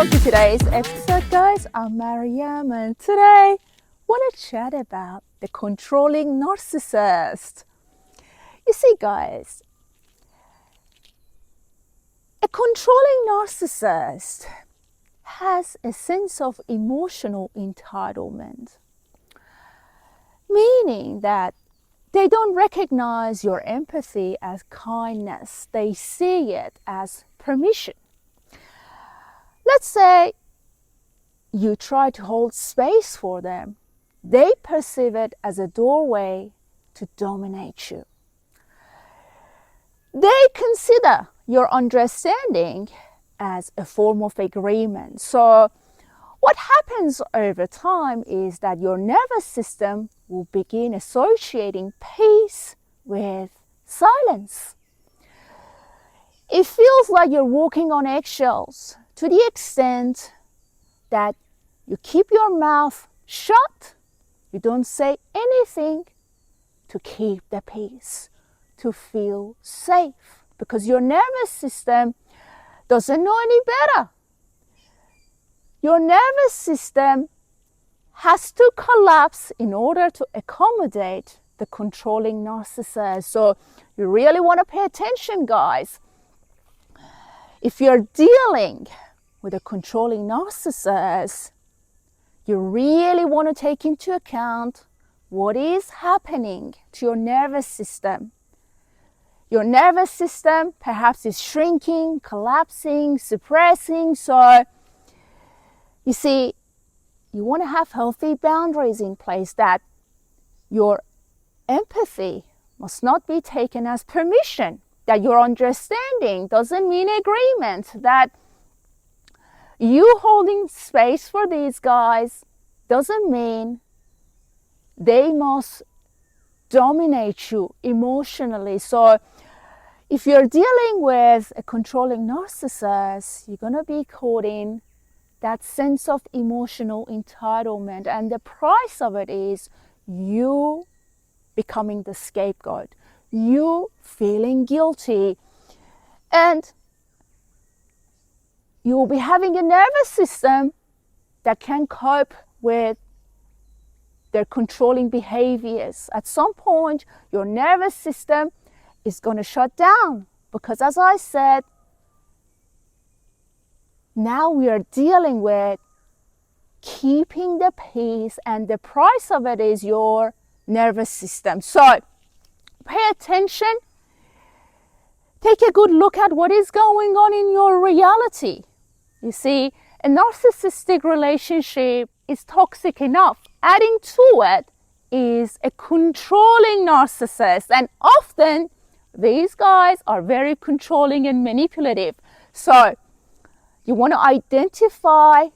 Welcome to today's episode, guys. I'm Mariam, and today I want to chat about the controlling narcissist. You see, guys, a controlling narcissist has a sense of emotional entitlement, meaning that they don't recognize your empathy as kindness. They see it as permission. Let's say you try to hold space for them. They perceive it as a doorway to dominate you. They consider your understanding as a form of agreement. So what happens over time is that your nervous system will begin associating peace with silence. It feels like you're walking on eggshells to the extent that you keep your mouth shut, you don't say anything to keep the peace, to feel safe, because your nervous system doesn't know any better. Your nervous system has to collapse in order to accommodate the controlling narcissist. So you really want to pay attention, guys. If you're dealing with a controlling narcissist, you really want to take into account what is happening to your nervous system. Your nervous system perhaps is shrinking, collapsing, suppressing. So you see, you want to have healthy boundaries in place, that your empathy must not be taken as permission, that your understanding doesn't mean agreement, that you holding space for these guys doesn't mean they must dominate you emotionally. So if you're dealing with a controlling narcissist, you're going to be caught in that sense of emotional entitlement. And the price of it is you becoming the scapegoat, you feeling guilty, and you will be having a nervous system that can cope with their controlling behaviors. At some point, your nervous system is going to shut down because, as I said, now we are dealing with keeping the peace, and the price of it is your nervous system. So pay attention. Take a good look at what is going on in your reality. You see, a narcissistic relationship is toxic enough. Adding to it is a controlling narcissist, and often these guys are very controlling and manipulative. So you want to identify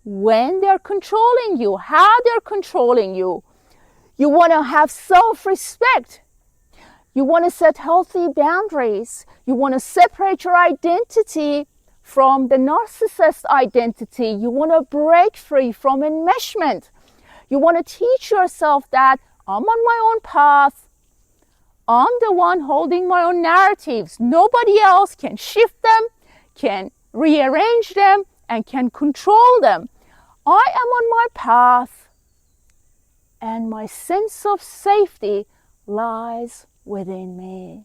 when they're controlling you, how they're controlling you. You want to have self-respect. You want to set healthy boundaries. You want to separate your identity from the narcissist identity. You want to break free from enmeshment. You want to teach yourself that I'm on my own path. I'm the one holding my own narratives. Nobody else can shift them, can rearrange them, and can control them. I am on my path, and my sense of safety lies within me.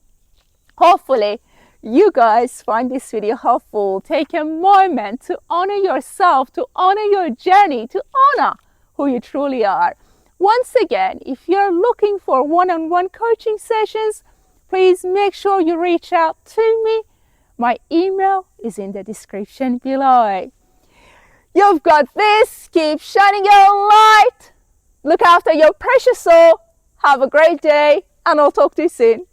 Hopefully, you guys find this video helpful. Take a moment to honor yourself, to honor your journey, to honor who you truly are. Once again, if you're looking for one-on-one coaching sessions, please make sure you reach out to me. My email is in the description below. You've got this. Keep shining your light. Look after your precious soul. Have a great day, and I'll talk to you soon.